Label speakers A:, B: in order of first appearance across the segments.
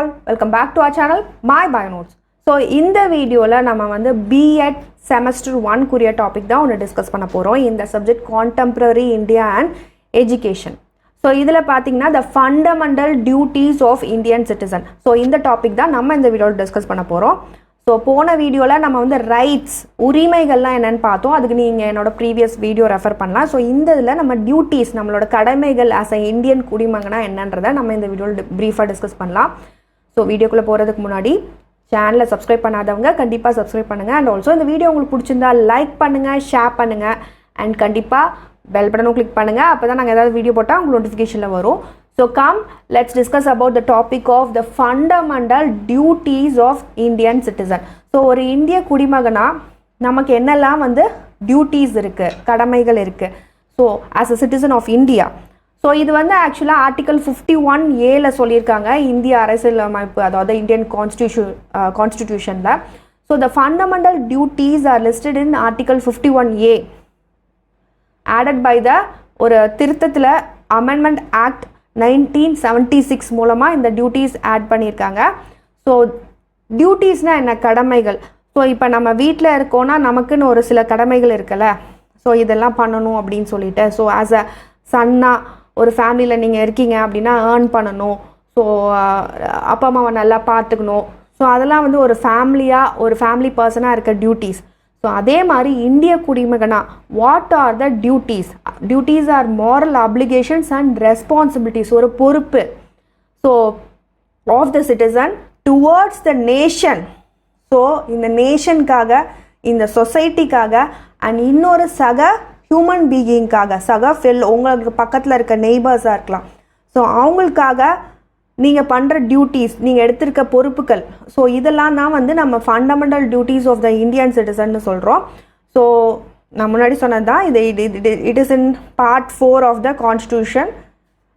A: all, welcome back to our channel My Bio Notes. So இந்த வீடியோல நம்ம வந்து B.Ed semester 1 குரிய டாபிக் தான் ஒன்று டிஸ்கஸ் பண்ண போறோம். இந்த subject contemporary India and education. So இதில் பார்த்தீங்கன்னா the fundamental duties of Indian citizen. So இந்த டாபிக் தான் நம்ம இந்த வீடியோவில் டிஸ்கஸ் பண்ண போகிறோம். ஸோ போன வீடியோவில் நம்ம வந்து ரைட்ஸ் உரிமைகள்லாம் என்னென்னு பார்த்தோம். அதுக்கு நீங்கள் என்னோட ப்ரீவியஸ் வீடியோ ரெஃபர் பண்ணலாம். ஸோ இந்த இதில் நம்ம டியூட்டிஸ் நம்மளோட கடமைகள் ஆஸ் அ இந்தியன் குடிமகனா என்னன்றதை நம்ம இந்த வீடியோவில் ப்ரீஃபாக டிஸ்கஸ் பண்ணலாம். ஸோ வீடியோக்குள்ளே போகிறதுக்கு முன்னாடி சேனலை சப்ஸ்கிரைப் பண்ணாதவங்க கண்டிப்பாக சப்ஸ்கிரைப் பண்ணுங்கள். அண்ட் ஆல்சோ இந்த வீடியோ உங்களுக்கு பிடிச்சிருந்தா லைக் பண்ணுங்கள், ஷேர் பண்ணுங்கள், அண்ட் கண்டிப்பாக பெல் பட்டனும் கிளிக் பண்ணுங்கள். அப்போ தான் நாங்கள் ஏதாவது வீடியோ போட்டால் உங்களுக்கு நோட்டிஃபிகேஷனில் வரும். So come, let's discuss about the topic of the fundamental duties of Indian citizen. So ஒரு இந்திய குடிமகனா நமக்கு என்னெல்லாம் வந்து டியூட்டிஸ் இருக்குது, கடமைகள் இருக்குது. So as a citizen of India. So இது வந்து ஆக்சுவலாக ஆர்டிகல் 51A சொல்லியிருக்காங்க இந்திய அரசியலமைப்பு, அதாவது இந்தியன் கான்ஸ்டிடியூஷனில். So the fundamental duties are listed in article 51A added by the ஒரு திருத்தத்தில் அமெண்ட்மெண்ட் ஆக்ட் 1976 மூலமாக இந்த டியூட்டிஸ் ஆட் பண்ணியிருக்காங்க. ஸோ டியூட்டிஸ்னால் என்ன? கடமைகள். ஸோ இப்போ நம்ம வீட்டில் இருக்கோன்னா நமக்குன்னு ஒரு சில கடமைகள் இருக்குல்ல. ஸோ இதெல்லாம் பண்ணணும் அப்படின்னு சொல்லிட்டு. ஸோ ஆஸ் அ சன்னாக ஒரு ஃபேமிலியில் நீங்கள் இருக்கீங்க அப்படின்னா ஏர்ன் பண்ணணும். ஸோ அப்பா அம்மாவை நல்லா பார்த்துக்கணும். ஸோ அதெல்லாம் வந்து ஒரு ஃபேமிலியாக ஒரு ஃபேமிலி பர்சனாக இருக்க டியூட்டிஸ். ஸோ அதே மாதிரி இந்திய குடிமகனா what are the duties? Duties are moral applications and responsibilities, ஒரு பொறுப்பு. So of the citizen towards the nation. So இந்த நேஷனுக்காக, இந்த சொசைட்டிக்காக, அண்ட் இன்னொரு சக ஹியூமன் பீயிங்காக, சக உங்களுக்கு பக்கத்தில் இருக்க நெய்பர்ஸாக இருக்கலாம். ஸோ அவங்களுக்காக நீங்கள் பண்ணுற டியூட்டிஸ், நீங்கள் எடுத்திருக்க பொறுப்புகள். ஸோ இதெல்லாம் தான் வந்து நம்ம fundamental duties of the Indian சிட்டிசன்னு சொல்கிறோம். ஸோ நான் முன்னாடி சொன்னது தான் இது. It is in part 4 of the constitution.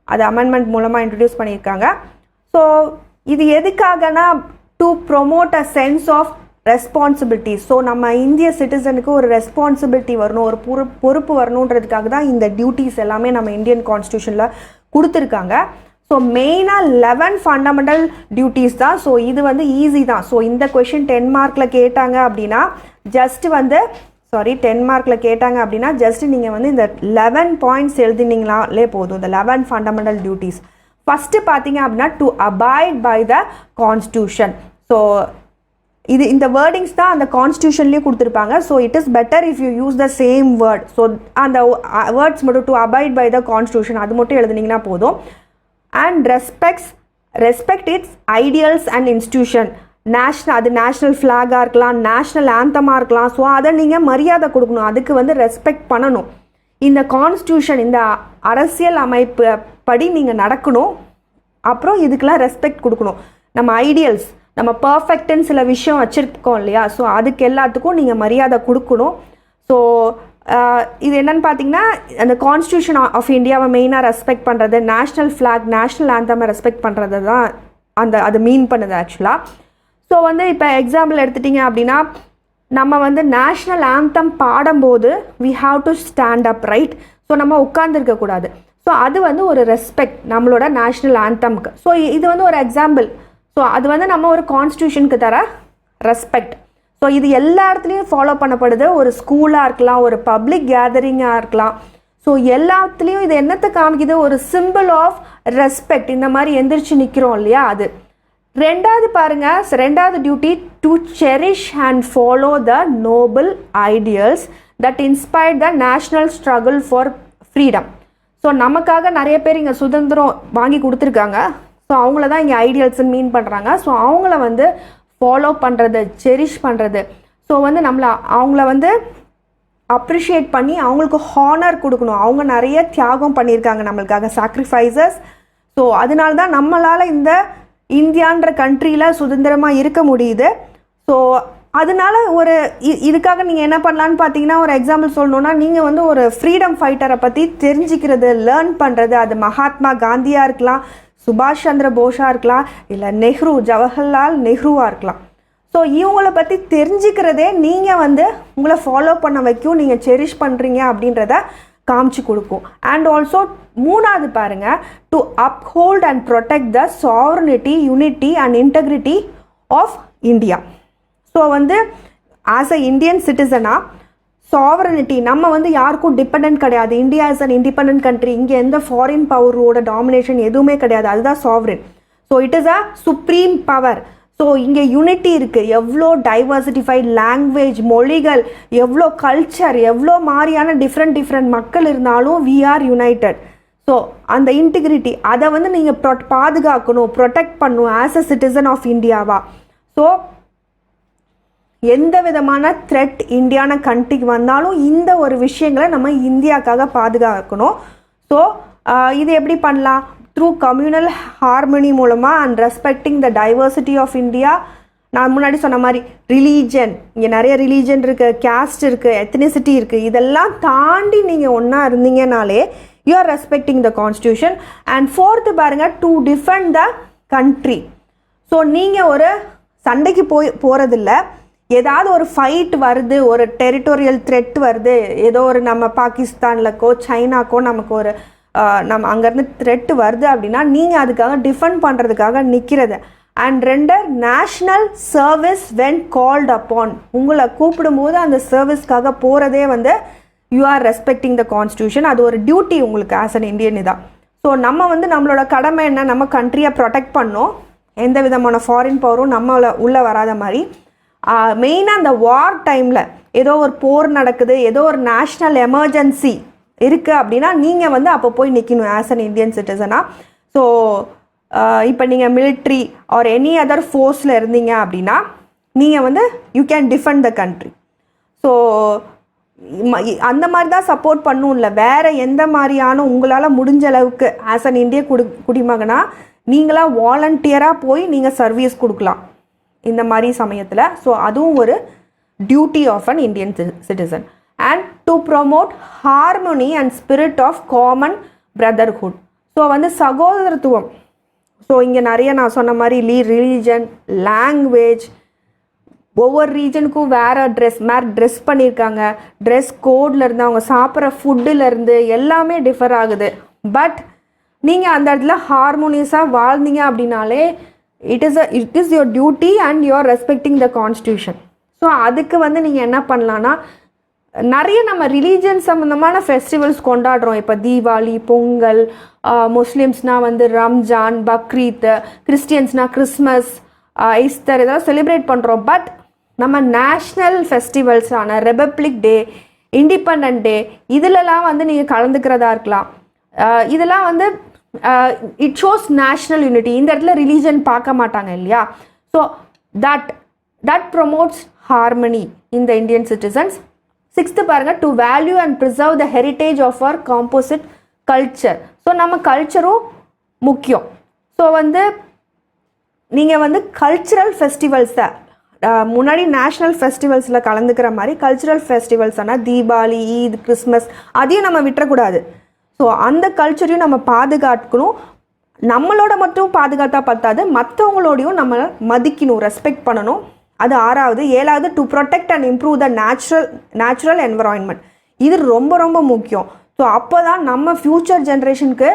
A: அது அமெண்ட்மெண்ட் மூலமாக இன்ட்ரடியூஸ் பண்ணியிருக்காங்க. ஸோ இது எதுக்காகனா to promote a sense of responsibility. So நம்ம இந்திய சிட்டிசனுக்கு ஒரு ரெஸ்பான்சிபிலிட்டி வரணும், ஒரு பொறுப்பு வரணுன்றதுக்காக தான் இந்த டியூட்டிஸ் எல்லாமே நம்ம இந்தியன் கான்ஸ்டியூஷனில் கொடுத்துருக்காங்க. ஸோ மெயினாக 11 ஃபண்டமெண்டல் டியூட்டிஸ் தான். ஸோ இது வந்து ஈஸி தான். ஸோ இந்த கொஷின் 10 மார்க்கில் கேட்டாங்க அப்படின்னா ஜஸ்ட் வந்து 10 மார்க்கில் கேட்டாங்க அப்படின்னா ஜஸ்ட் நீங்கள் வந்து இந்த 11 பாயிண்ட்ஸ் எழுதினீங்களாலே போதும். இந்த 11 ஃபண்டமெண்டல் டியூட்டிஸ். ஃபஸ்ட்டு பார்த்தீங்க அப்படின்னா to abide by the constitution. So இந்த வேர்டிங்ஸ் தான் அந்த கான்ஸ்டியூஷன்லேயே கொடுத்துருப்பாங்க. So it is better if you use the same word. So அந்த வேர்ட்ஸ் மட்டும் to abide by the constitution அது மட்டும் எழுதுனீங்கன்னா போதும். And respect its ideals and institution. அது நேஷ்னல் ஃப்ளாகாக இருக்கலாம், நேஷ்னல் ஆந்தமாக இருக்கலாம். ஸோ அதை நீங்கள் மரியாதை கொடுக்கணும், அதுக்கு வந்து ரெஸ்பெக்ட் பண்ணணும். இந்த கான்ஸ்டியூஷன், இந்த அரசியல் அமைப்பு படி நீங்கள் நடக்கணும். அப்புறம் இதுக்கெல்லாம் ரெஸ்பெக்ட் கொடுக்கணும். நம்ம ஐடியல்ஸ், நம்ம பர்ஃபெக்ட்னு சில விஷயம் வச்சுருக்கோம் இல்லையா? ஸோ அதுக்கு எல்லாத்துக்கும் நீங்கள் மரியாதை கொடுக்கணும். ஸோ இது என்னென்னு பார்த்தீங்கன்னா அந்த கான்ஸ்டியூஷன் ஆஃப் இந்தியாவை மெயினாக ரெஸ்பெக்ட் பண்ணுறது, நேஷ்னல் ஃப்ளாக், நேஷ்னல் ஆந்தமை ரெஸ்பெக்ட் பண்ணுறது தான் அது மீன் பண்ணுது ஆக்சுவலாக. ஸோ வந்து இப்போ எக்ஸாம்பிள் எடுத்துட்டிங்க அப்படின்னா நம்ம வந்து நேஷ்னல் ஆந்தம் பாடும்போது we have to stand up, right? So நம்ம உட்கார்ந்துருக்கக்கூடாது. ஸோ அது வந்து ஒரு ரெஸ்பெக்ட் நம்மளோட நேஷ்னல் ஆந்தம்க்கு. ஸோ இது வந்து ஒரு எக்ஸாம்பிள். ஸோ அது வந்து நம்ம ஒரு கான்ஸ்டியூஷனுக்கு தர ரெஸ்பெக்ட். ஸோ இது எல்லா இடத்துலையும் ஃபாலோ பண்ணப்படுது. ஒரு ஸ்கூலாக இருக்கலாம், ஒரு பப்ளிக் கேதரிங்காக இருக்கலாம். ஸோ எல்லாத்துலேயும் இது என்னத்தை காமிக்குது? ஒரு சிம்பிள் ஆஃப் ரெஸ்பெக்ட். இந்த மாதிரி எந்திரிச்சு நிற்கிறோம் இல்லையா? அது ரெண்டாவது பாருங்க. ரெண்டாவது duty to cherish and follow the Nobel ideals that inspire the national struggle for freedom. So நமக்காக நிறைய பேர் இங்கே சுதந்திரம் வாங்கி கொடுத்துருக்காங்க. ஸோ அவங்கள தான் இங்கே ஐடியல்ஸ்ன்னு மீன் பண்ணுறாங்க. ஸோ அவங்கள வந்து ஃபாலோ பண்ணுறது, செரிஷ் பண்ணுறது. ஸோ வந்து அவங்கள வந்து அப்ரிஷியேட் பண்ணி அவங்களுக்கு ஹானர் கொடுக்கணும். அவங்க நிறைய தியாகம் பண்ணியிருக்காங்க நம்மளுக்காக, சாக்ரிஃபைசஸ். ஸோ அதனால தான் நம்மளால் இந்த இந்தியான்ற கண்ட்ரியில் சுதந்திரமாக இருக்க முடியுது. ஸோ அதனால இதுக்காக நீங்கள் என்ன பண்ணலான்னு பார்த்தீங்கன்னா, ஒரு எக்ஸாம்பிள் சொல்லணுன்னா நீங்கள் வந்து ஒரு ஃப்ரீடம் ஃபைட்டரை பற்றி தெரிஞ்சுக்கிறது, லேர்ன் பண்ணுறது. அது மகாத்மா காந்தியாக இருக்கலாம், சுபாஷ் சந்திர போஸாக இருக்கலாம், இல்லை நெஹ்ரு, ஜவஹர்லால் நெஹ்ருவாக இருக்கலாம். ஸோ இவங்கள பற்றி தெரிஞ்சுக்கிறதே நீங்கள் வந்து உங்களை ஃபாலோ பண்ண வைக்கும், நீங்கள் செரிஷ் பண்ணுறீங்க அப்படின்றத காமிச்சு கொடுக்கும். அண்ட் ஆல்சோ மூணாவது பாருங்க, to uphold and protect the sovereignty, unity and integrity of India. So வந்து ஆஸ் அ இந்தியன் சிட்டிசனாக சாவரனிட்டி, நம்ம வந்து யாருக்கும் டிபெண்ட் கிடையாது. India is an independent country. இங்கே எந்த ஃபாரின் பவரோட டாமினேஷன் எதுவுமே கிடையாது. அதுதான் sovereign. So it is a supreme power. So இங்கே யூனிட்டி இருக்குது. எவ்வளோ டைவர்சிட்டிஃபைட் லாங்குவேஜ், மொழிகள், எவ்வளோ கல்ச்சர், எவ்வளோ மாதிரியான டிஃப்ரெண்ட் மக்கள் இருந்தாலும் வி ஆர் யுனைடெட். ஸோ அந்த இன்டிகிரிட்டி அதை வந்து நீங்கள் பாதுகாக்கணும், ப்ரொடெக்ட் பண்ணணும் ஆஸ் அ சிட்டிசன் ஆஃப் இந்தியாவா. ஸோ எந்த விதமான த்ரெட் இந்தியான கண்ட்ரிக்கு வந்தாலும் இந்த ஒரு விஷயங்களை நம்ம இந்தியாவுக்காக பாதுகாக்கணும். ஸோ இது எப்படி பண்ணலாம்? த்ரூ கம்யூனல் ஹார்மனி மூலமாக and respecting the diversity of India. நான் முன்னாடி சொன்ன மாதிரி ரிலீஜன், இங்கே நிறைய ரிலீஜன் இருக்குது, கேஸ்ட் இருக்குது, எத்னிசிட்டி இருக்குது. இதெல்லாம் தாண்டி நீங்கள் ஒன்றா இருந்தீங்கனாலே you are respecting the constitution. And fourth பாருங்கள், to defend the country. So நீங்கள் ஒரு சண்டைக்கு போகிறதில்ல. ஏதாவது ஒரு ஃபைட் வருது, ஒரு டெரிட்டோரியல் த்ரெட் வருது, ஏதோ ஒரு நம்ம பாகிஸ்தான்லக்கோ சைனாக்கோ நமக்கு ஒரு நம்ம அங்கேருந்து த்ரெட் வருது அப்படின்னா நீங்கள் அதுக்காக டிஃபெண்ட் பண்ணுறதுக்காக நிற்கிறது. And render, national service when called upon. உங்களை கூப்பிடும்போது அந்த சர்வீஸ்க்காக போகிறதே வந்து you are respecting the constitution. அது ஒரு டியூட்டி உங்களுக்கு ஆஸ் அன் இந்தியன் இதான். ஸோ நம்ம வந்து நம்மளோட கடமை என்ன? நம்ம கண்ட்ரியை ப்ரொடெக்ட் பண்ணோம், எந்த விதமான ஃபாரின் பவரும் நம்மளை உள்ளே வராத மாதிரி. மெயினாக அந்த வார் டைமில் ஏதோ ஒரு போர் நடக்குது, ஏதோ ஒரு நேஷ்னல் எமர்ஜென்சி இருக்குது அப்படின்னா நீங்கள் வந்து அப்போ போய் நிற்கணும் ஆஸ் அன் இந்தியன் சிட்டிசனாக. ஸோ இப்போ நீங்கள் மிலிட்ரி ஆர் எனி அதர் ஃபோர்ஸில் இருந்தீங்க அப்படின்னா நீங்கள் வந்து you can defend the country. So அந்த மாதிரி தான் சப்போர்ட் பண்ணும். இல்லை வேறு எந்த மாதிரியான உங்களால் முடிஞ்ச அளவுக்கு ஆஸ் அன் இந்திய குடிமகனா நீங்களாக வாலண்டியராக போய் நீங்கள் சர்வீஸ் கொடுக்கலாம் இந்த மாதிரி சமயத்தில். ஸோ அதுவும் ஒரு duty of an Indian citizen. And to promote harmony and spirit of common brotherhood. So வந்து சகோதரத்துவம். ஸோ இங்கே நிறைய நான் சொன்ன மாதிரி ரிலீஜன், லாங்குவேஜ், ஒவ்வொரு ரீஜனுக்கும் வேறு ட்ரெஸ் பண்ணியிருக்காங்க. ட்ரெஸ் கோட்லேருந்து அவங்க சாப்பிட்ற ஃபுட்டுலேருந்து எல்லாமே டிஃபர் ஆகுது. பட் நீங்கள் அந்த இடத்துல ஹார்மோனியஸாக வாழ்ந்தீங்க அப்படின்னாலே it is your duty and you are respecting the constitution. So அதுக்கு வந்து நீங்கள் என்ன பண்ணலான்னா, நிறைய நம்ம ரிலீஜன் சம்மந்தமான ஃபெஸ்டிவல்ஸ் கொண்டாடுறோம். இப்போ தீபாவளி, பொங்கல், முஸ்லீம்ஸ்னால் வந்து ரம்ஜான், பக்ரீத், கிறிஸ்டியன்ஸ்னால் கிறிஸ்மஸ், ஈஸ்டர் இதெல்லாம் செலிப்ரேட் பண்ணுறோம். பட் நம்ம நேஷ்னல் ஃபெஸ்டிவல்ஸான ரிபப்ளிக் டே, இண்டிபெண்டன்ட் டே இதிலலாம் வந்து நீங்கள் கலந்துக்கிறதா இருக்கலாம். இதெல்லாம் வந்து இட் ஷோஸ் நேஷ்னல் யூனிட்டி. இந்த இடத்துல ரிலீஜன் பார்க்க மாட்டாங்க இல்லையா? So that promotes harmony in the Indian citizens. Sixth பாருங்கள், to value and preserve the heritage of our composite culture. So நம்ம கல்ச்சரும் முக்கியம். ஸோ வந்து நீங்கள் வந்து கல்ச்சுரல் ஃபெஸ்டிவல்ஸை முன்னாடி நேஷ்னல் ஃபெஸ்டிவல்ஸில் கலந்துக்கிற மாதிரி கல்ச்சுரல் ஃபெஸ்டிவல்ஸ் ஆனால் தீபாவளி, ஈத், கிறிஸ்மஸ் அதையும் நம்ம விட்டுறக்கூடாது. ஸோ அந்த கல்ச்சரையும் நம்ம பாதுகாக்கணும். நம்மளோட மட்டும் பாதுகாத்தா பத்தாது, மற்றவங்களோடையும் நம்ம மதிக்கணும், ரெஸ்பெக்ட் பண்ணணும். அது ஆறாவது. ஏழாவது, to protect and improve the natural environment. இது ரொம்ப ரொம்ப முக்கியம். ஸோ அப்போ தான் நம்ம ஃப்யூச்சர் ஜென்ரேஷனுக்கு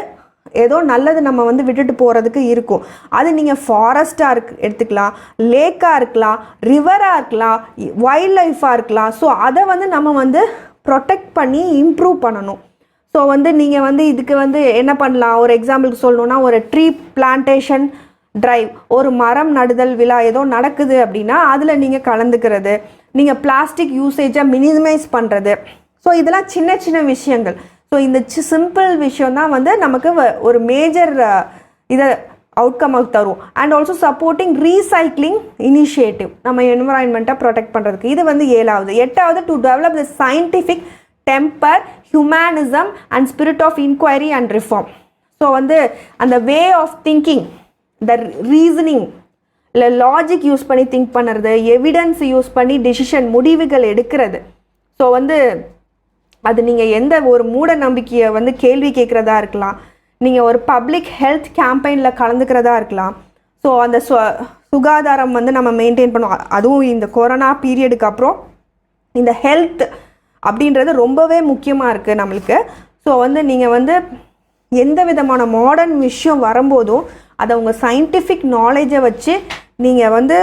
A: ஏதோ நல்லது நம்ம வந்து விட்டுட்டு போகிறதுக்கு இருக்கும். அது நீங்கள் ஃபாரஸ்ட்டாக எடுத்துக்கலாம், லேக்காக இருக்கலாம், ரிவராக இருக்கலாம், வைல்ட் லைஃபாக இருக்கலாம். ஸோ அதை வந்து நம்ம வந்து ப்ரொடெக்ட் பண்ணி இம்ப்ரூவ் பண்ணணும். ஸோ வந்து நீங்கள் வந்து இதுக்கு வந்து என்ன பண்ணலாம்? ஒரு எக்ஸாம்பிளுக்கு சொல்லணுன்னா, ஒரு ட்ரீ பிளான்டேஷன் ட்ரைவ், ஒரு மரம் நடுதல் விழா ஏதோ நடக்குது அப்படின்னா அதில் நீங்கள் கலந்துக்கிறது, நீங்கள் பிளாஸ்டிக் யூசேஜை மினிமைஸ் பண்ணுறது. ஸோ இதெல்லாம் சின்ன சின்ன விஷயங்கள். ஸோ இந்த சிம்பிள் விஷயம் தான் வந்து நமக்கு ஒரு மேஜர் இதை அவுட்கம் தரும். And also supporting recycling initiative, நம்ம என்விரான்மெண்ட்டை ப்ரொடெக்ட் பண்ணுறதுக்கு. இது வந்து ஏழாவது. எட்டாவது, to develop the scientific temper, humanism and spirit of inquiry and reform. So வந்து அந்த way of thinking, the reasoning, இல்லை லாஜிக் யூஸ் பண்ணி திங்க் பண்ணுறது, எவிடன்ஸ் யூஸ் பண்ணி டிசிஷன் முடிவுகள் எடுக்கிறது. ஸோ வந்து அது நீங்கள் எந்த ஒரு மூட நம்பிக்கையை வந்து கேள்வி கேட்குறதா இருக்கலாம், நீங்கள் ஒரு பப்ளிக் ஹெல்த் கேம்பெயினில் கலந்துக்கிறதா இருக்கலாம். ஸோ அந்த சுகாதாரம் வந்து நம்ம மெயின்டைன் பண்ணுவோம். அதுவும் இந்த கொரோனா பீரியடுக்கு அப்புறம் இந்த ஹெல்த் அப்படின்றது ரொம்பவே முக்கியமாக இருக்குது நம்மளுக்கு. ஸோ வந்து நீங்கள் வந்து எந்த விதமான மாடர்ன் விஷயம் வரும்போதும் அதை உங்கள் சயின்டிஃபிக் நாலேஜை வச்சு நீங்கள் வந்து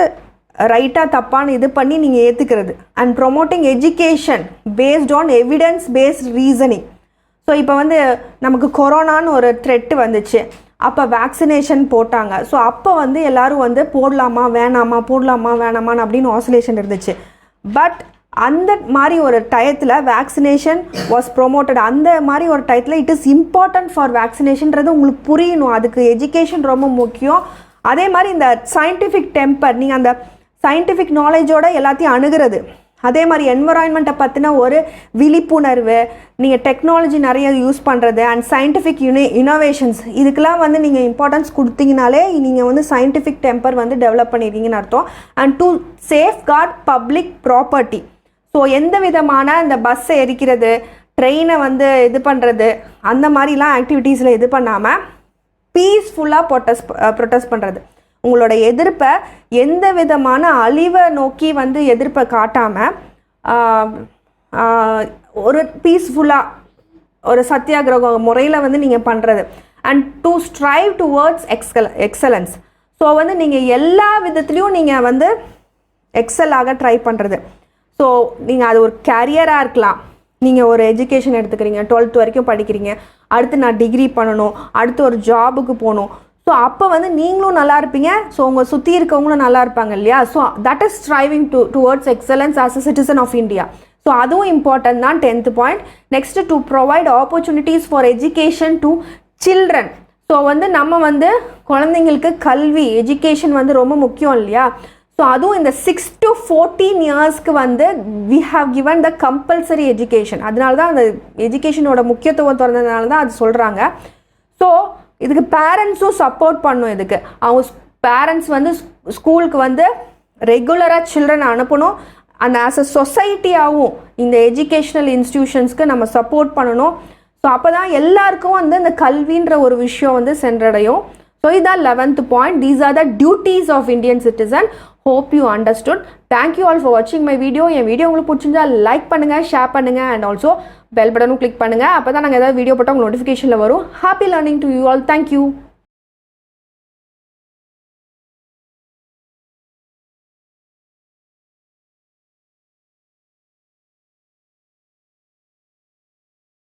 A: ரைட்டாக தப்பான இது பண்ணி நீங்கள் ஏற்றுக்கிறது. And promoting education based on evidence based reasoning. So இப்போ வந்து நமக்கு கொரோனான்னு ஒரு த்ரெட்டு வந்துச்சு, அப்போ வேக்சினேஷன் போட்டாங்க. ஸோ அப்போ வந்து எல்லோரும் வந்து போடலாமா வேணாமா போடலாமா வேணாமான்னு அப்படின்னு ஆசிலேஷன் இருந்துச்சு. பட் அந்த மாதிரி ஒரு டயத்தில் வேக்சினேஷன் வாஸ் ப்ரொமோட்டட். அந்த மாதிரி ஒரு டயத்தில் இட் இஸ் இம்பார்ட்டன்ட் ஃபார் வேக்சினேஷன்றது உங்களுக்கு புரியணும். அதுக்கு எஜுகேஷன் ரொம்ப முக்கியம். அதே மாதிரி இந்த சயின்டிஃபிக் டெம்பர், நீங்கள் அந்த சயின்டிஃபிக் நாலேஜோட எல்லாத்தையும் அணுகிறது. அதே மாதிரி என்வரான்மெண்ட்டை பற்றின ஒரு விழிப்புணர்வு, நீங்கள் டெக்னாலஜி நிறைய யூஸ் பண்ணுறது அண்ட் சயின்டிஃபிக் இனோவேஷன்ஸ், இதுக்கெல்லாம் வந்து நீங்கள் இம்பார்ட்டன்ஸ் கொடுத்தீங்கனாலே நீங்கள் வந்து சயின்டிஃபிக் டெம்பர் வந்து டெவலப் பண்ணியிருக்கீங்கன்னு அர்த்தம். And to safeguard public property. So எந்த விதமான இந்த பஸ்ஸை எரிக்கிறது, ட்ரெயினை வந்து இது பண்ணுறது, அந்த மாதிரிலாம் ஆக்டிவிட்டீஸில் இது பண்ணாமல் பீஸ்ஃபுல்லாக ப்ரொட்டஸ்ட் பண்ணுறது. உங்களோட எதிர்ப்பை எந்த விதமான அழிவை நோக்கி வந்து எதிர்ப்பை காட்டாமல் ஒரு பீஸ்ஃபுல்லாக ஒரு சத்தியாகிரக முறையில் வந்து நீங்கள் பண்ணுறது. And to strive towards excellence. So வந்து நீங்கள் எல்லா விதத்துலேயும் நீங்கள் வந்து எக்ஸலாக ட்ரை பண்ணுறது. ஸோ நீங்கள் அது ஒரு கேரியராக இருக்கலாம். நீங்கள் ஒரு எஜுகேஷன் எடுத்துக்கிறீங்க, 12th வரைக்கும் படிக்கிறீங்க, அடுத்து நான் டிகிரி பண்ணணும், அடுத்து ஒரு ஜாபுக்கு போகணும். ஸோ அப்போ வந்து நீங்களும் நல்லா இருப்பீங்க, ஸோ உங்கள் சுற்றி இருக்கவங்களும் நல்லா இருப்பாங்க இல்லையா? So that is striving towards excellence as a citizen of India. So அதுவும் இம்பார்ட்டன்ட் தான். 10th point. Next, to provide opportunities for education to children. So வந்து நம்ம வந்து குழந்தைங்களுக்கு கல்வி எஜுகேஷன் வந்து ரொம்ப முக்கியம் இல்லையா? ஸோ அதுவும் இந்த 6 to 14 இயர்ஸ்க்கு வந்து we have given the compulsory education. அதனால தான் அந்த எஜுகேஷனோட முக்கியத்துவம் திறந்ததுனால தான் அது சொல்கிறாங்க. ஸோ இதுக்கு பேரண்ட்ஸும் சப்போர்ட் பண்ணும். இதுக்கு அவங்க பேரண்ட்ஸ் வந்து ஸ்கூலுக்கு வந்து ரெகுலராக சில்ட்ரனை அனுப்பணும். அண்ட் ஆஸ் அ சொசைட்டியாகவும் இந்த எஜுகேஷ்னல் இன்ஸ்டிடியூஷன்ஸ்க்கு நம்ம சப்போர்ட் பண்ணணும். ஸோ அப்போ தான் எல்லாருக்கும் வந்து இந்த கல்வின்ற ஒரு விஷயம் வந்து சென்றடையும். ஸோ இதான் 11th point. These are the duties of Indian citizen. Hope you understood. Thank you all for watching my video. N video உங்களுக்கு பிடிச்சிருந்தா லைக் பண்ணுங்கள், ஷேர் பண்ணுங்கள் அண்ட் ஆல்சோ பெல் பட்டனும் கிளிக் பண்ணுங்கள். அப்போ தான் நாங்கள் ஏதாவது வீடியோ போட்டால் உங்களுக்கு நோட்டிஃபிகேஷனில் வரும். Happy learning to you all. Thank you.